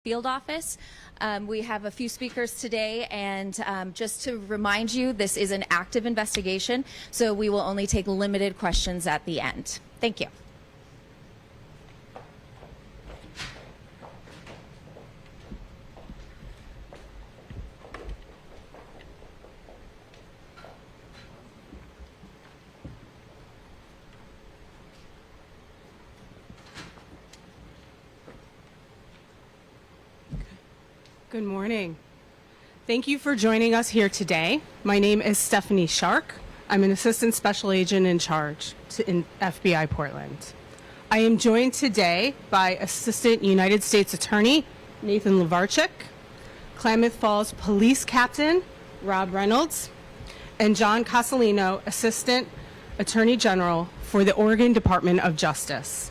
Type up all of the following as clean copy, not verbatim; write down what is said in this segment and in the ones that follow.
field office. We have a few speakers today, and just to remind you, this is an active investigation, so we will only take limited questions at the end. Thank you. Good morning. Thank you for joining us here today. My name is Stephanie Shark. I'm an Assistant Special Agent in charge in FBI Portland. I am joined today by Assistant United States Attorney Nathan Levarchik, Klamath Falls Police Captain Rob Reynolds, and John Casalino, Assistant Attorney General for the Oregon Department of Justice.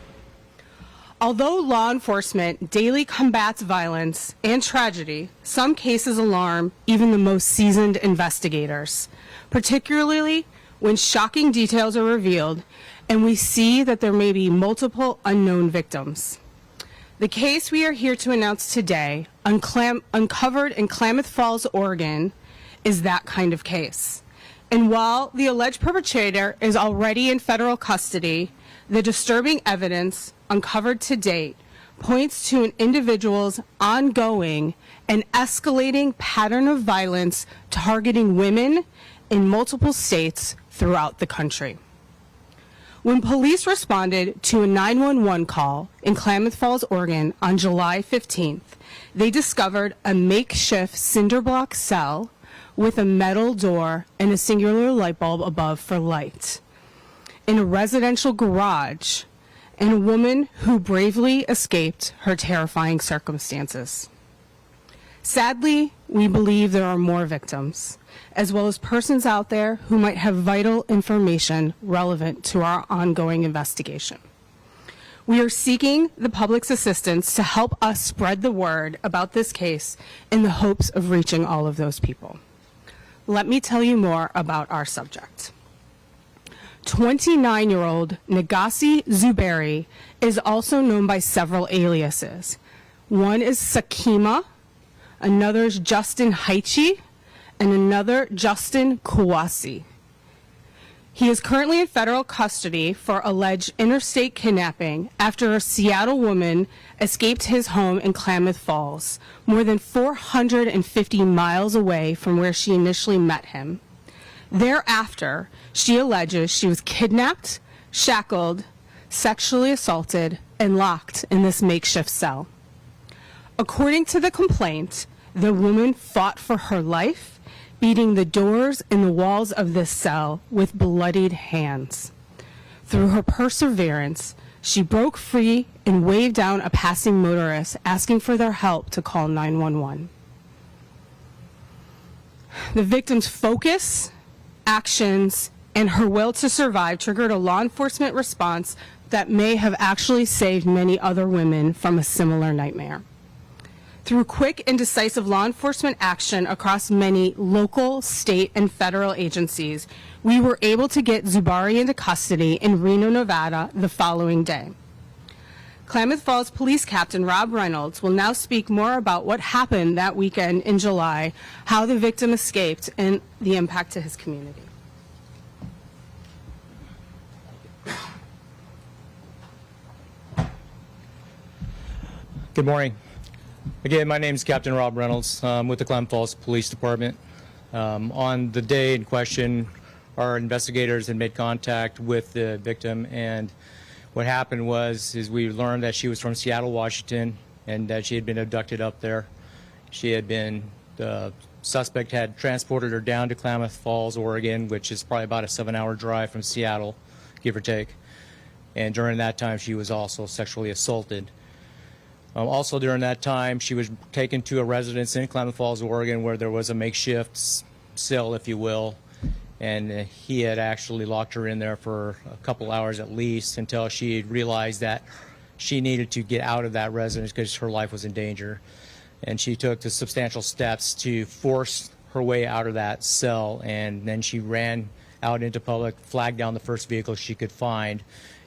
Although law enforcement daily combats violence and tragedy, some cases alarm even the most seasoned investigators, particularly when shocking details are revealed and we see that there may be multiple unknown victims. The case we are here to announce today, uncovered in Klamath Falls, Oregon, is that kind of case. And while the alleged perpetrator is already in federal custody, the disturbing evidence uncovered to date points to an individual's ongoing and escalating pattern of violence targeting women in multiple states throughout the country. When police responded to a 911 call in Klamath Falls, Oregon on July 15th, they discovered a makeshift cinder block cell with a metal door and a singular light bulb above for light in a residential garage, and a woman who bravely escaped her terrifying circumstances. Sadly, we believe there are more victims, as well as persons out there who might have vital information relevant to our ongoing investigation. We are seeking the public's assistance to help us spread the word about this case in the hopes of reaching all of those people. Let me tell you more about our subject. 29-year-old Nagasi Zuberi is also known by several aliases. One is Sakima, another is Justin Haichi, and another Justin Kawasi. He is currently in federal custody for alleged interstate kidnapping after a Seattle woman escaped his home in Klamath Falls, more than 450 miles away from where she initially met him. Thereafter, she alleges she was kidnapped, shackled, sexually assaulted, and locked in this makeshift cell. According to the complaint, the woman fought for her life, beating the doors and the walls of this cell with bloodied hands. Through her perseverance, she broke free and waved down a passing motorist, asking for their help to call 911. The victim's focus, actions, and her will to survive triggered a law enforcement response that may have actually saved many other women from a similar nightmare. Through quick and decisive law enforcement action across many local, state, and federal agencies, we were able to get Zuberi into custody in Reno, Nevada the following day. Klamath Falls Police Captain Rob Reynolds will now speak more about what happened that weekend in July, how the victim escaped, and the impact to his community. Good morning. Again, my name is Captain Rob Reynolds. I'm with the Klamath Falls Police Department. On the day in question, our investigators had made contact with the victim, and what happened was we learned that she was from Seattle, Washington, and that she had been abducted up there. The suspect had transported her down to Klamath Falls, Oregon, which is probably about a 7-hour drive from Seattle, give or take. And during that time, she was also sexually assaulted. Also during that time, she was taken to a residence in Klamath Falls, Oregon, where there was a makeshift cell, if you will, and he had actually locked her in there for a couple hours at least until she realized that she needed to get out of that residence because her life was in danger. And she took the substantial steps to force her way out of that cell, and then she ran out into public, flagged down the first vehicle she could find,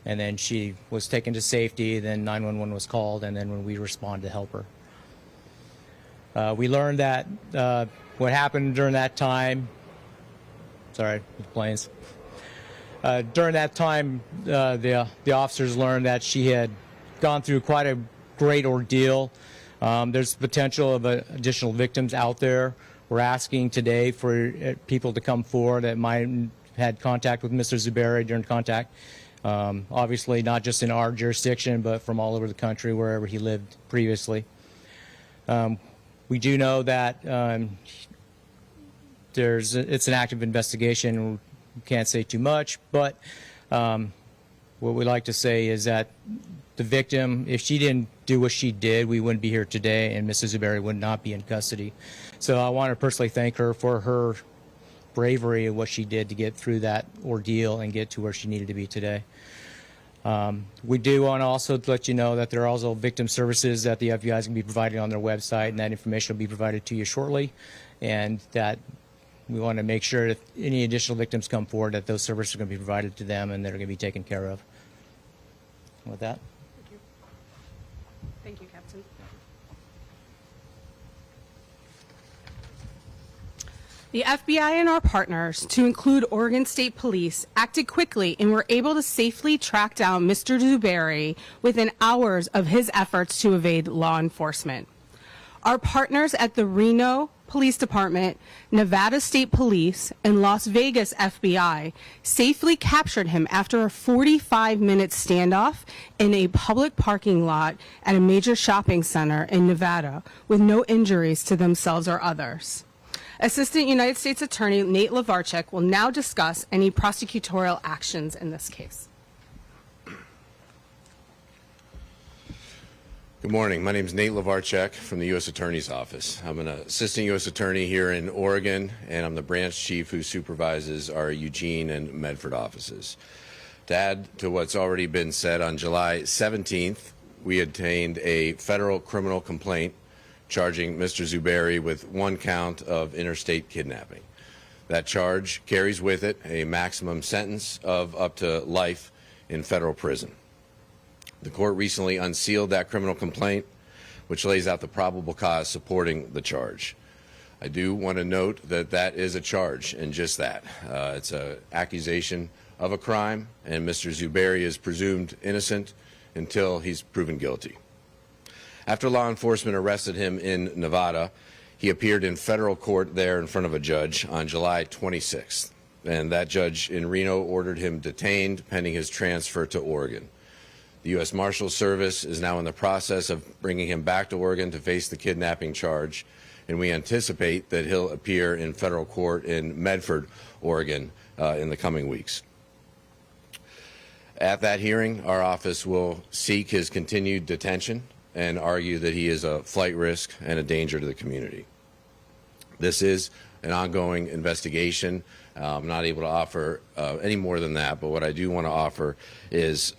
and then she was taken to safety. Then 911 was called, and then when we responded to help her. We learned that what happened during that time, sorry, the planes. During that time, the officers learned that she had gone through quite a great ordeal. There's potential of additional victims out there. We're asking today for people to come forward that might have had contact with Mr. Zuberi during contact. Obviously, not just in our jurisdiction, but from all over the country, wherever he lived previously. We do know that it's an active investigation. We can't say too much, but what we like to say is that the victim, if she didn't do what she did, we wouldn't be here today, and Mrs. Zuberi would not be in custody. So I want to personally thank her for her bravery and what she did to get through that ordeal and get to where she needed to be today. We do want to also let you know that there are also victim services that the FBI is going to be providing on their website, and that information will be provided to you shortly, and that we want to make sure that any additional victims come forward, that those services are going to be provided to them and they're going to be taken care of. With that. Thank you, Captain. The FBI and our partners, to include Oregon State Police, acted quickly and were able to safely track down Mr. Zuberi within hours of his efforts to evade law enforcement. Our partners at the Reno Police Department, Nevada State Police, and Las Vegas FBI safely captured him after a 45-minute standoff in a public parking lot at a major shopping center in Nevada with no injuries to themselves or others. Assistant United States Attorney Nate Levarchuk will now discuss any prosecutorial actions in this case. Good morning. My name is Nate Levarchuk from the U.S. Attorney's Office. I'm an assistant U.S. attorney here in Oregon, and I'm the branch chief who supervises our Eugene and Medford offices. To add to what's already been said, on July 17th, we obtained a federal criminal complaint charging Mr. Zuberi with one count of interstate kidnapping. That charge carries with it a maximum sentence of up to life in federal prison. The court recently unsealed that criminal complaint, which lays out the probable cause supporting the charge. I do want to note that that is a charge, and just that. It's an accusation of a crime, and Mr. Zuberi is presumed innocent until he's proven guilty. After law enforcement arrested him in Nevada, he appeared in federal court there in front of a judge on July 26th, and that judge in Reno ordered him detained pending his transfer to Oregon. The U.S. Marshals Service is now in the process of bringing him back to Oregon to face the kidnapping charge, and we anticipate that he'll appear in federal court in Medford, Oregon, in the coming weeks. At that hearing, our office will seek his continued detention and argue that he is a flight risk and a danger to the community. This is an ongoing investigation. I'm not able to offer any more than that, but what I do want to offer is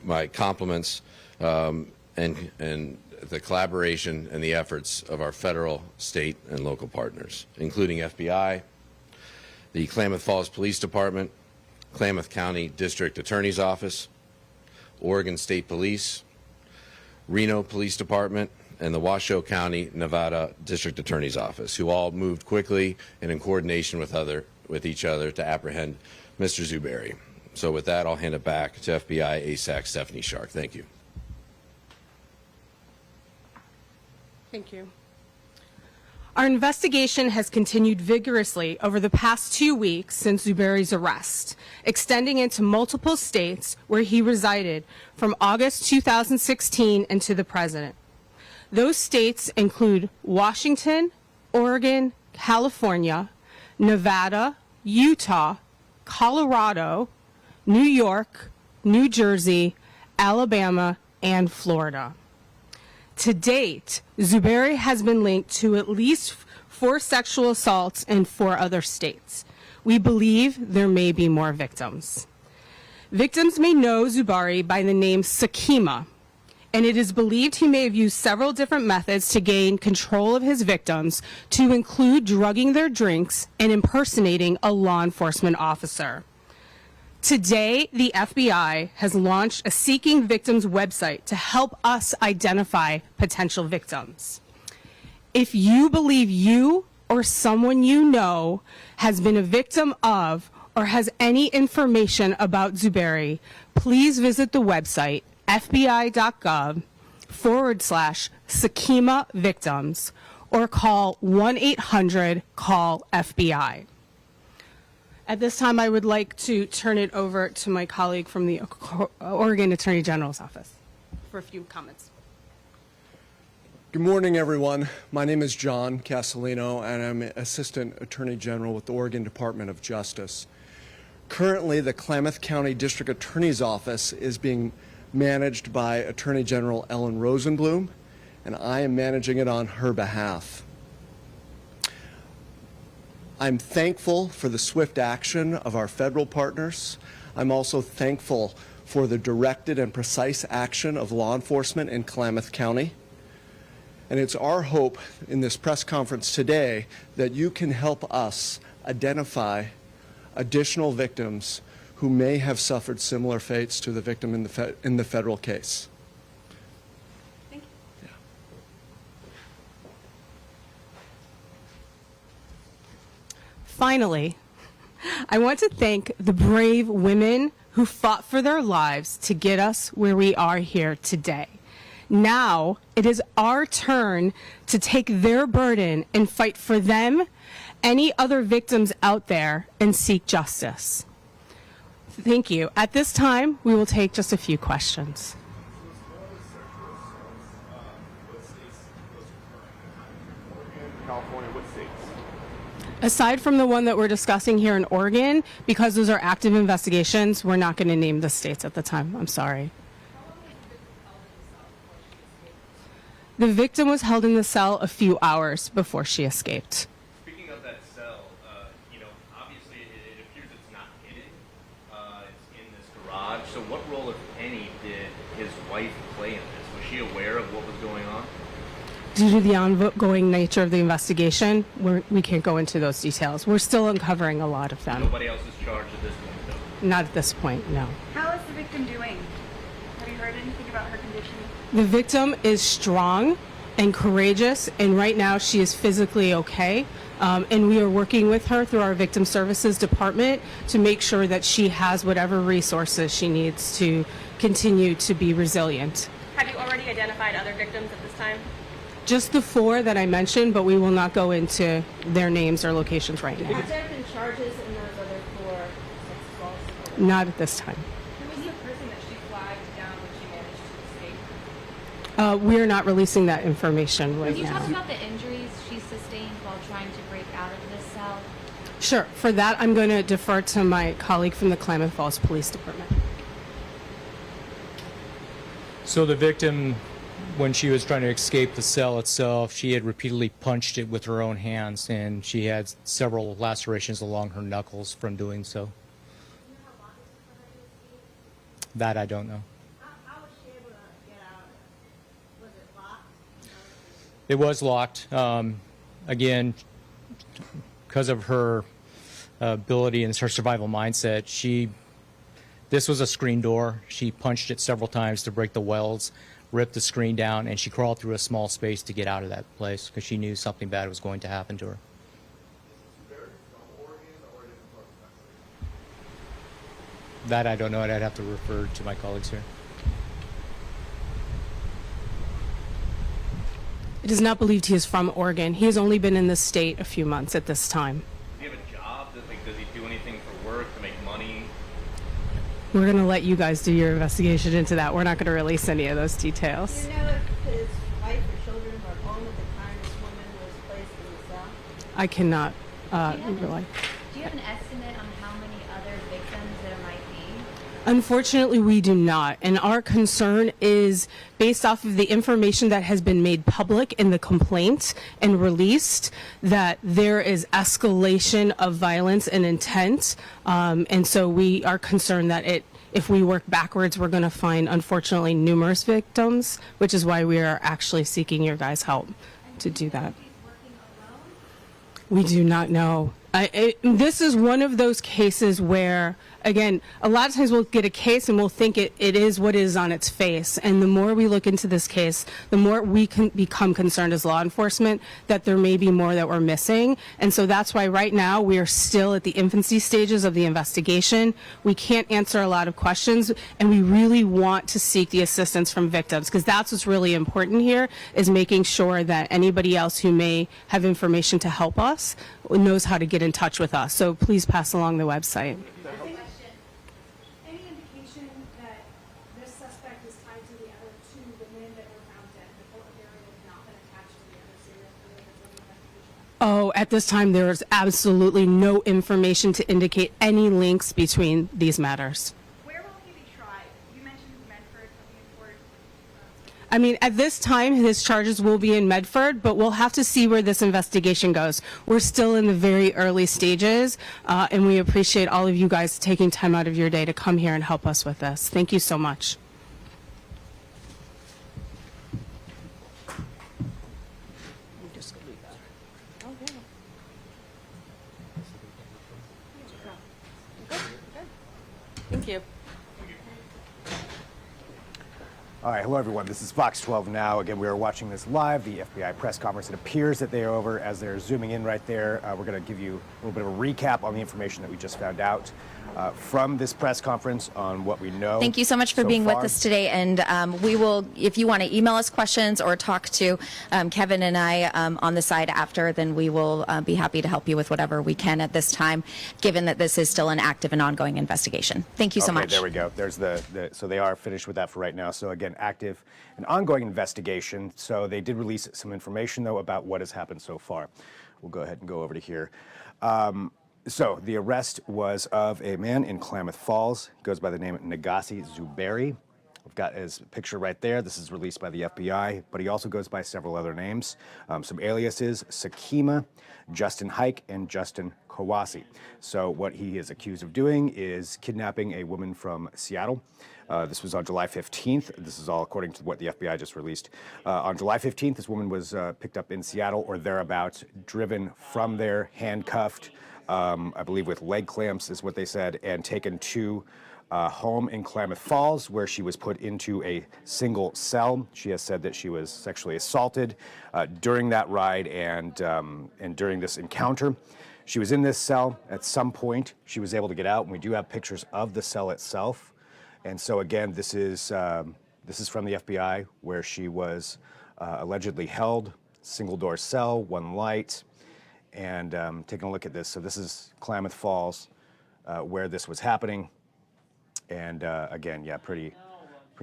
my compliments and the collaboration and the efforts of our federal, state, and local partners, including FBI, the Klamath Falls Police Department, Klamath County District Attorney's Office, Oregon State Police, Reno Police Department, and the Washoe County, Nevada District Attorney's Office, who all moved quickly and in coordination with each other to apprehend Mr. Zuberi. So with that, I'll hand it back to FBI ASAC Stephanie Shark. Thank you. Thank you. Our investigation has continued vigorously over the past 2 weeks since Zuberi's arrest, extending into multiple states where he resided from August 2016 and to the present. Those states include Washington, Oregon, California, Nevada, Utah, Colorado, New York, New Jersey, Alabama, and Florida. To date, Zuberi has been linked to at least 4 sexual assaults in 4 other states. We believe there may be more victims. Victims may know Zuberi by the name Sakima, and it is believed he may have used several different methods to gain control of his victims, to include drugging their drinks and impersonating a law enforcement officer. Today, the FBI has launched a Seeking Victims website to help us identify potential victims. If you believe you or someone you know has been a victim of or has any information about Zuberi, please visit the website fbi.gov/Sakima victims or call 1-800-CALL-FBI. At this time, I would like to turn it over to my colleague from the Oregon Attorney General's office for a few comments. Good morning, everyone. My name is John Castellino, and I'm Assistant Attorney General with the Oregon Department of Justice. Currently, the Klamath County District Attorney's Office is being managed by Attorney General Ellen Rosenblum, and I am managing it on her behalf. I'm thankful for the swift action of our federal partners. I'm also thankful for the directed and precise action of law enforcement in Klamath County. And it's our hope in this press conference today that you can help us identify additional victims who may have suffered similar fates to the victim in the federal case. Thank you. Yeah. Finally, I want to thank the brave women who fought for their lives to get us where we are here today. Now it is our turn to take their burden and fight for them, any other victims out there, and seek justice. Thank you. At this time, we will take just a few questions. California, what states? Aside from the one that we're discussing here in Oregon, because those are active investigations, we're not going to name the states at the time. I'm sorry. The victim was held in the cell a few hours before she escaped. Speaking of that cell, obviously it appears it's not hidden. It's in this garage. So what role, if any, did his wife play in this? Was she aware of what was going on? Due to the ongoing nature of the investigation, we can't go into those details. We're still uncovering a lot of them. Nobody else is charged at this point, though? Not at this point, no. How is the victim doing? Have you heard anything about her condition? The victim is strong and courageous, and right now she is physically okay. And we are working with her through our Victim Services Department to make sure that she has whatever resources she needs to continue to be resilient. Have you already identified other victims at this time? Just the 4 that I mentioned, but we will not go into their names or locations right now. Have there been charges in those other 4 sex assaults? Not at this time. Who was the person that she flagged down when she managed to escape? We're not releasing that information right Can you talk now. about the injuries she sustained while trying to break out of this cell? Sure. For that, I'm going to defer to my colleague from the Klamath Falls Police Department. So the victim, when she was trying to escape the cell itself, she had repeatedly punched it with her own hands, and she had several lacerations along her knuckles from doing so. That I don't know. How was she able to get out of it? Was it locked? It was locked. Again, because of her ability and her survival mindset, this was a screen door. She punched it several times to break the welds, ripped the screen down, and she crawled through a small space to get out of that place because she knew something bad was going to happen to her. That I don't know, and I'd have to refer to my colleagues here. It is not believed he is from Oregon. He has only been in the state a few months at this time. Does he have a job? Does he do anything for work to make money? We're going to let you guys do your investigation into that. We're not going to release any of those details. Do you know if his wife or children were home at the time this woman was placed in the cell? I cannot rely. Do you have an estimate on how many other victims there might be? Unfortunately, we do not. And our concern is based off of the information that has been made public in the complaint and released, that there is escalation of violence and intent. And so we are concerned that if we work backwards, we're going to find, unfortunately, numerous victims, which is why we are actually seeking your guys' help to do that. We do not know. This is one of those cases where, again, a lot of times we'll get a case and we'll think it is what is on its face. And the more we look into this case, the more we can become concerned as law enforcement that there may be more that we're missing. And so that's why right now we are still at the infancy stages of the investigation. We can't answer a lot of questions, and we really want to seek the assistance from victims, because that's what's really important here, is making sure that anybody else who may have information to help us knows how to get in touch with us. So please pass along the website. Any indication that this suspect is tied to the other two women that were found dead in the Portland area have not been attached to the other serial killer that's in the investigation? Oh, at this time, there is absolutely no information to indicate any links between these matters. Where will he be tried? You mentioned Medford coming forward. I mean, at this time, his charges will be in Medford, but we'll have to see where this investigation goes. We're still in the very early stages, and we appreciate all of you guys taking time out of your day to come here and help us with this. Thank you so much. Thank you. All right, hello everyone. This is Fox 12 Now. Again, we are watching this live, the FBI press conference. It appears that they are over. As they're zooming in right there, we're going to give you a little bit of a recap on the information that we just found out from this press conference on what we know. Thank you so much for being with us today. And we will, if you want to email us questions or talk to Kevin and I on the side after, then we will be happy to help you with whatever we can at this time, given that this is still an active and ongoing investigation. Thank you so much. There we go. There's so they are finished with that for right now. So again, active and ongoing investigation. So they did release some information though about what has happened so far. We'll go ahead and go over to here. So the arrest was of a man in Klamath Falls. He goes by the name Nagasi Zuberi. We've got his picture right there. This is released by the FBI, but he also goes by several other names. Some aliases: Sakima, Justin Hike, and Justin Kawasi. So what he is accused of doing is kidnapping a woman from Seattle. This was on July 15th. This is all according to what the FBI just released. On July 15th, this woman was picked up in Seattle or thereabouts, driven from there, handcuffed, I believe with leg clamps is what they said, and taken to home in Klamath Falls, where she was put into a single cell. She has said that she was sexually assaulted during that ride and during this encounter. She was in this cell. At some point, she was able to get out, and we do have pictures of the cell itself. And so again, this is from the FBI, where she was allegedly held, single door cell, one light. And taking a look at this, so this is Klamath Falls, where this was happening. And again, yeah, pretty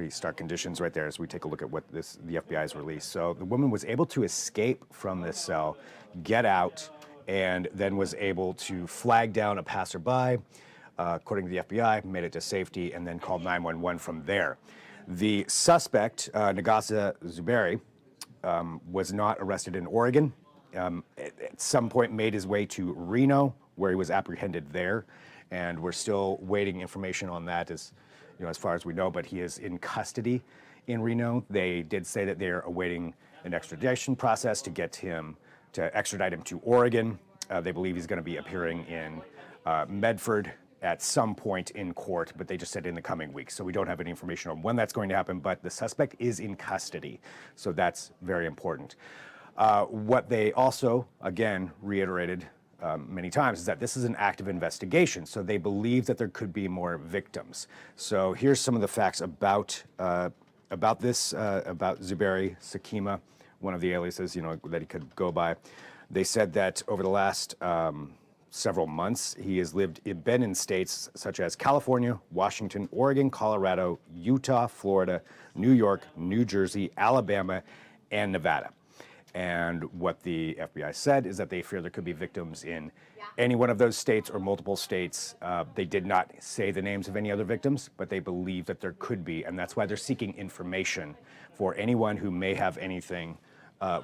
stark conditions right there as we take a look at what the FBI's released. So the woman was able to escape from this cell, get out, and then was able to flag down a passerby. According to the FBI, made it to safety and then called 911 from there. The suspect, Nagasa Zuberi, was not arrested in Oregon. At some point made his way to Reno, where he was apprehended there. And we're still waiting information on that as far as we know, but he is in custody in Reno. They did say that they're awaiting an extradition process to get him, to extradite him to Oregon. They believe he's going to be appearing in Medford at some point in court, but they just said in the coming weeks. So we don't have any information on when that's going to happen, but the suspect is in custody. So that's very important. What they also, again, reiterated many times is that this is an active investigation. So they believe that there could be more victims. So here's some of the facts about this, about Zuberi, Sakima, one of the aliases, that he could go by. They said that over the last several months, he has been in states such as California, Washington, Oregon, Colorado, Utah, Florida, New York, New Jersey, Alabama, and Nevada. And what the FBI said is that they fear there could be victims in any one of those states or multiple states. They did not say the names of any other victims, but they believe that there could be, and that's why they're seeking information for anyone who may have anything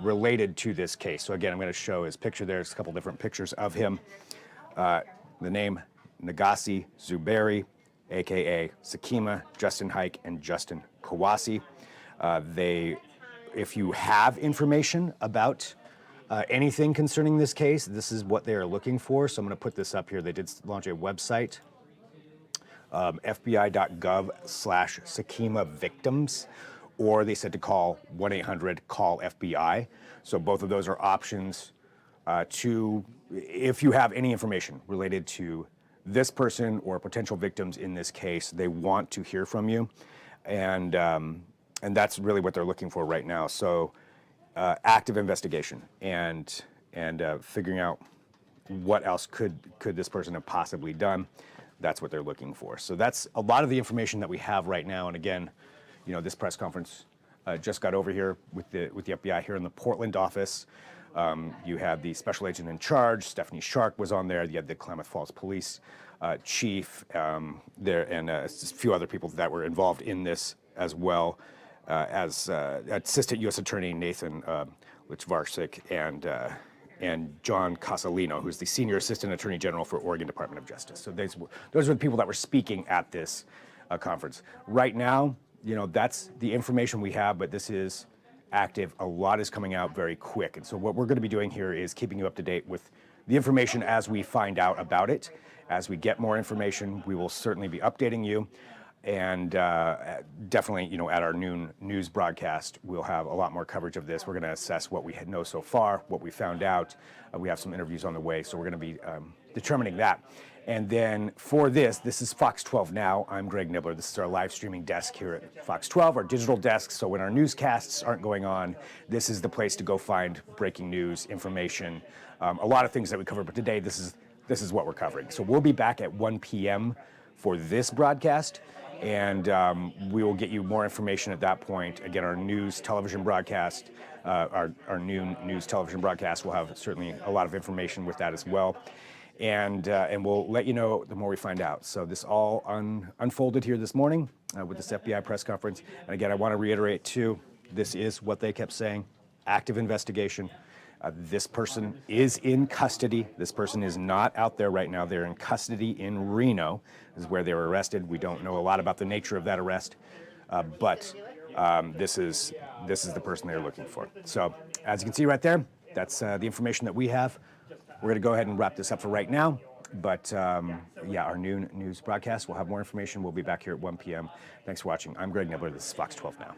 related to this case. So again, I'm going to show his picture there. There's a couple different pictures of him. The name Nagasi Zuberi, aka Sakima, Justin Hike, and Justin Kawasi. If you have information about anything concerning this case, this is what they are looking for. So I'm going to put this up here. They did launch a website, fbi.gov/Sakima victims, or they said to call 1-800-CALL-FBI. So both of those are options if you have any information related to this person or potential victims in this case, they want to hear from you. And that's really what they're looking for right now. So active investigation and figuring out what else could this person have possibly done. That's what they're looking for. So that's a lot of the information that we have right now. And again, this press conference just got over here with the FBI here in the Portland office. You had the special agent in charge, Stephanie Shark was on there. You had the Klamath Falls police chief there, and a few other people that were involved in this as well, as Assistant U.S. Attorney Nathan Lichvarsik and John Casalino, who's the Senior Assistant Attorney General for Oregon Department of Justice. So those were the people that were speaking at this conference. Right now, that's the information we have, but this is active. A lot is coming out very quick. And so what we're going to be doing here is keeping you up to date with the information as we find out about it. As we get more information, we will certainly be updating you. And definitely, at our noon news broadcast, we'll have a lot more coverage of this. We're going to assess what we know so far, what we found out. We have some interviews on the way, so we're going to be determining that. And then for this is Fox 12 Now. I'm Greg Nibbler. This is our live streaming desk here at Fox 12, our digital desk. So when our newscasts aren't going on, this is the place to go find breaking news, information, a lot of things that we cover. But today, this is what we're covering. So we'll be back at 1 p.m. for this broadcast. And we will get you more information at that point. Again, our news television broadcast, our noon news television broadcast will have certainly a lot of information with that as well. And we'll let you know the more we find out. So this all unfolded here this morning with this FBI press conference. And again, I want to reiterate too, this is what they kept saying, active investigation. This person is in custody. This person is not out there right now. They're in custody in Reno. This is where they were arrested. We don't know a lot about the nature of that arrest, but this is the person they're looking for. So as you can see right there, that's the information that we have. We're going to go ahead and wrap this up for right now. But our noon news broadcast, we'll have more information. We'll be back here at 1 p.m. Thanks for watching. I'm Greg Nibbler. This is Fox 12 Now.